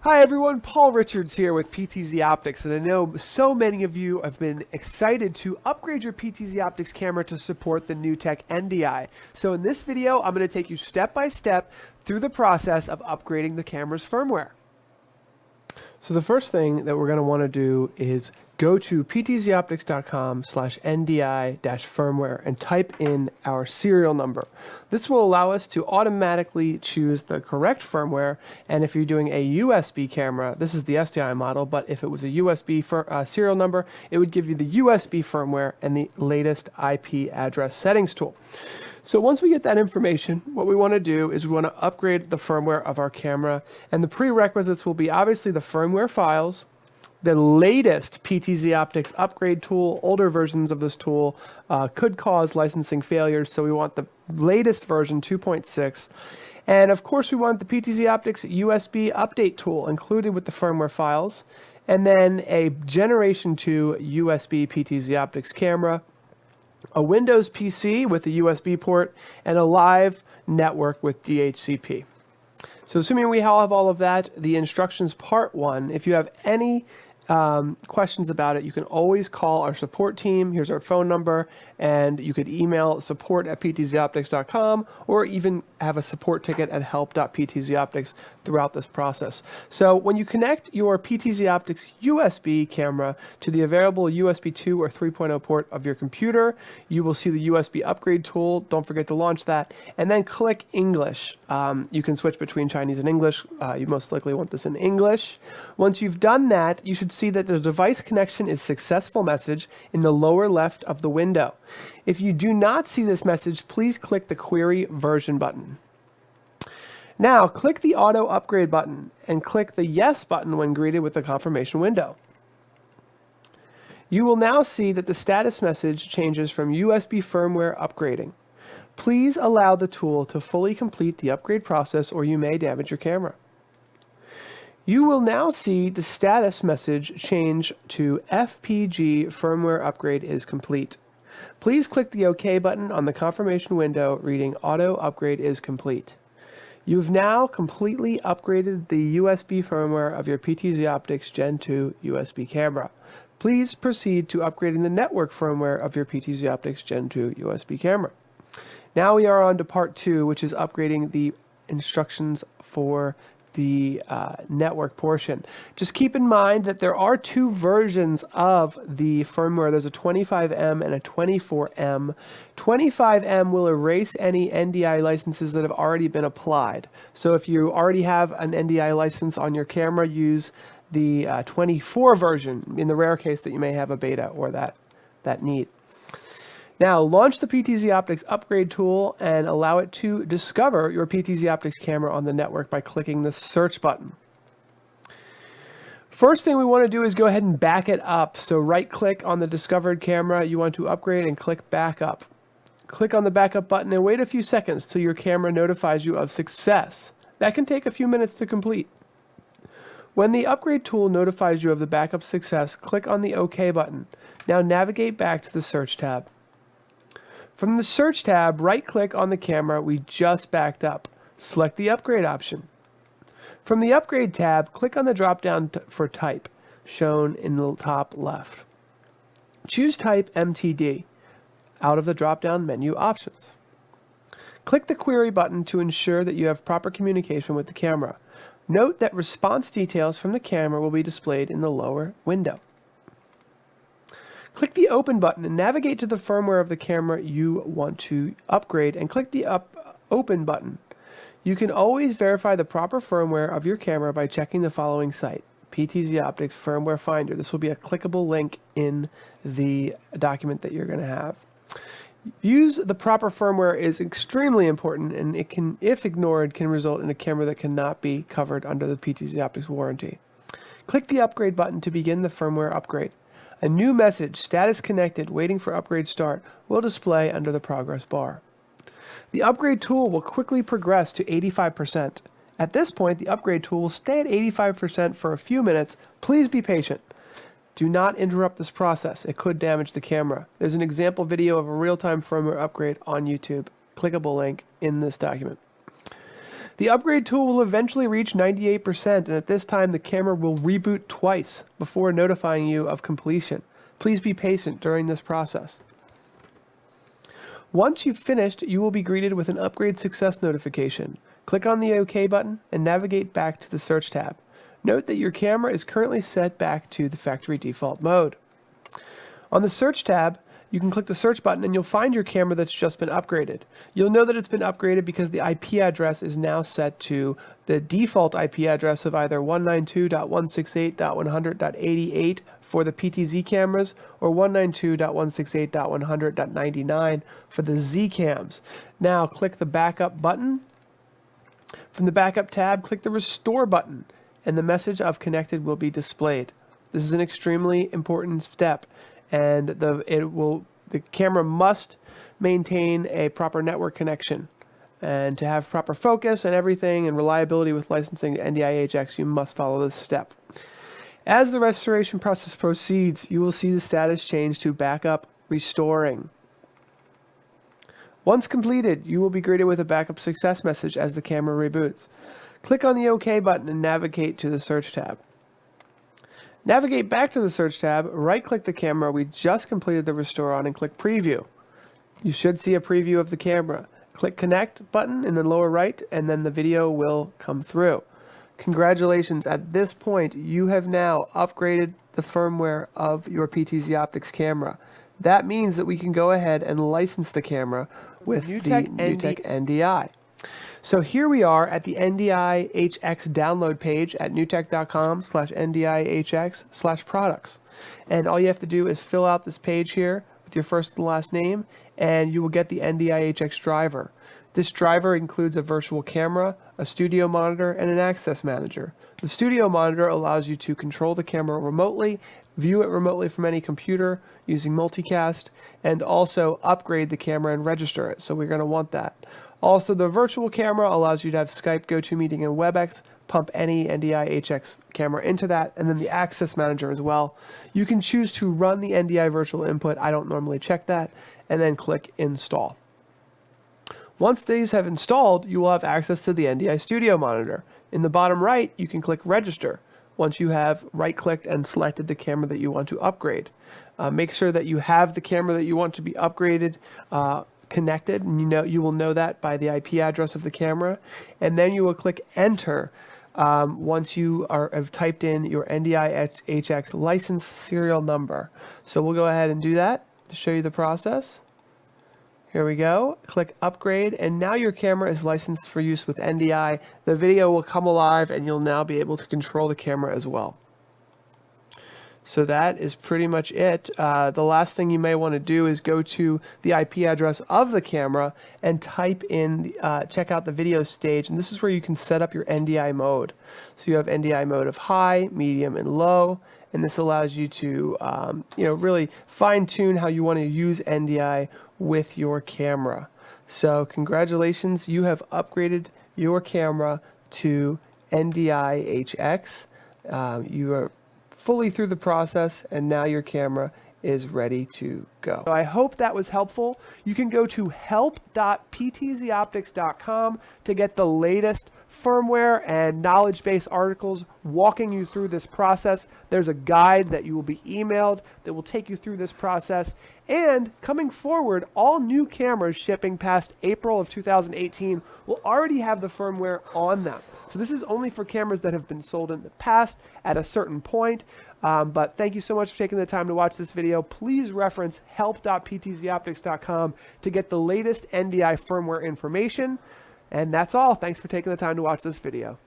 Hi everyone, Paul Richards here with PTZOptics, and I know so many of you have been excited to upgrade your PTZOptics camera to support the NewTek NDI. So in this video, I'm going to take you step by step through the process of upgrading the camera's firmware. So the first thing that we're going to want to do is go to PTZOptics.com/NDI-firmware and type in our serial number. This will allow us to automatically choose the correct firmware, and if you're doing a USB camera, this is the SDI model, but if it was a USB serial number, it would give you the USB firmware and the latest IP address settings tool. So once we get that information, what we want to do is we want to upgrade the firmware of our camera, and the prerequisites will be obviously the firmware files, the latest PTZOptics upgrade tool. Older versions of this tool could cause licensing failures, so we want the latest version 2.6. And of course we want the PTZOptics USB update tool included with the firmware files, and then a Generation 2 USB PTZOptics camera, a Windows PC with a USB port, and a live network with DHCP. So assuming we have all of that, the instructions part 1, if you have any questions about it, you can always call our support team. Here's our phone number, and you could email support@ptzoptics.com or even have a support ticket at help.ptzoptics throughout this process. So when you connect your PTZOptics USB camera to the available USB 2 or 3.0 port of your computer, you will see the USB upgrade tool. Don't forget to launch that, and then click English. You can switch between Chinese and English. You most likely want this in English. Once you've done that, you should see that the device connection is successful message in the lower left of the window. If you do not see this message, please click the Query Version button. Now, click the Auto Upgrade button and click the Yes button when greeted with the confirmation window. You will now see that the status message changes from USB firmware upgrading. Please allow the tool to fully complete the upgrade process or you may damage your camera. You will now see the status message change to FPG firmware upgrade is complete. Please click the OK button on the confirmation window reading Auto Upgrade is complete. You've now completely upgraded the USB firmware of your PTZOptics Gen 2 USB camera. Please proceed to upgrading the network firmware of your PTZOptics Gen 2 USB camera. Now we are on to part 2, which is upgrading the instructions for the network portion. Just keep in mind that there are 2 versions of the firmware. There's a 25M and a 24M. 25M will erase any NDI licenses that have already been applied. So if you already have an NDI license on your camera, use the 24 version in the rare case that you may have a beta or that need. Now, launch the PTZOptics upgrade tool and allow it to discover your PTZOptics camera on the network by clicking the search button. First thing we want to do is go ahead and back it up. So right-click on the discovered camera you want to upgrade and click Backup. Click on the Backup button and wait a few seconds till your camera notifies you of success. That can take a few minutes to complete. When the upgrade tool notifies you of the backup success, click on the OK button. Now navigate back to the Search tab. From the Search tab, right-click on the camera we just backed up. Select the Upgrade option. From the Upgrade tab, click on the drop-down for Type, shown in the top left. Choose Type MTD out of the drop-down menu options. Click the Query button to ensure that you have proper communication with the camera. Note that response details from the camera will be displayed in the lower window. Click the Open button and navigate to the firmware of the camera you want to upgrade and click the Open button. You can always verify the proper firmware of your camera by checking the following site, PTZOptics Firmware Finder. This will be a clickable link in the document that you're going to have. Use the proper firmware is extremely important, and it can, if ignored, can result in a camera that cannot be covered under the PTZOptics warranty. Click the Upgrade button to begin the firmware upgrade. A new message, Status Connected, Waiting for Upgrade Start, will display under the progress bar. The upgrade tool will quickly progress to 85%. At this point, the upgrade tool will stay at 85% for a few minutes. Please be patient. Do not interrupt this process. It could damage the camera. There's an example video of a real-time firmware upgrade on YouTube. Clickable link in this document. The upgrade tool will eventually reach 98%, and at this time the camera will reboot twice before notifying you of completion. Please be patient during this process. Once you've finished, you will be greeted with an upgrade success notification. Click on the OK button and navigate back to the search tab. Note that your camera is currently set back to the factory default mode. On the search tab, you can click the search button and you'll find your camera that's just been upgraded. You'll know that it's been upgraded because the IP address is now set to the default IP address of either 192.168.100.88 for the PTZ cameras or 192.168.100.99 for the ZCams. Now click the backup button. From the backup tab, click the restore button and the message of connected will be displayed. This is an extremely important step, and the camera must maintain a proper network connection. And to have proper focus and everything and reliability with licensing NDI HX, you must follow this step. As the restoration process proceeds, you will see the status change to backup restoring. Once completed, you will be greeted with a backup success message as the camera reboots. Click on the OK button and navigate to the search tab. Navigate back to the search tab, right-click the camera we just completed the restore on and click Preview. You should see a preview of the camera. Click Connect button in the lower right and then the video will come through. Congratulations, at this point you have now upgraded the firmware of your PTZOptics camera. That means that we can go ahead and license the camera with NewTek NDI. So here we are at the NDI HX download page at newtek.com/NDIHX/products. And all you have to do is fill out this page here with your first and last name, and you will get the NDI HX driver. This driver includes a virtual camera, a studio monitor, and an access manager. The studio monitor allows you to control the camera remotely, view it remotely from any computer using multicast, and also upgrade the camera and register it. So we're going to want that. Also, the virtual camera allows you to have Skype, GoToMeeting, and WebEx, pump any NDI HX camera into that, and then the access manager as well. You can choose to run the NDI virtual input. I don't normally check that, and then click Install. Once these have installed, you will have access to the NDI Studio Monitor. In the bottom right, you can click Register once you have right-clicked and selected the camera that you want to upgrade. Make sure that you have the camera that you want to be upgraded connected, and you will know that by the IP address of the camera, and then you will click Enter once you have typed in your NDI HX license serial number. So we'll go ahead and do that to show you the process. Here we go. Click Upgrade, and now your camera is licensed for use with NDI. The video will come alive, and you'll now be able to control the camera as well. So that is pretty much it. The last thing you may want to do is go to the IP address of the camera and type in, check out the video stage, and this is where you can set up your NDI mode. So you have NDI mode of high, medium, and low, and this allows you to really fine-tune how you want to use NDI with your camera. So congratulations, you have upgraded your camera to NDI HX. You are fully through the process, and now your camera is ready to go. So I hope that was helpful. You can go to help.ptzoptics.com to get the latest firmware and knowledge base articles walking you through this process. There's a guide that you will be emailed that will take you through this process. And coming forward, all new cameras shipping past April of 2018 will already have the firmware on them. So this is only for cameras that have been sold in the past at a certain point. But thank you so much for taking the time to watch this video. Please reference help.ptzoptics.com to get the latest NDI firmware information. And that's all. Thanks for taking the time to watch this video.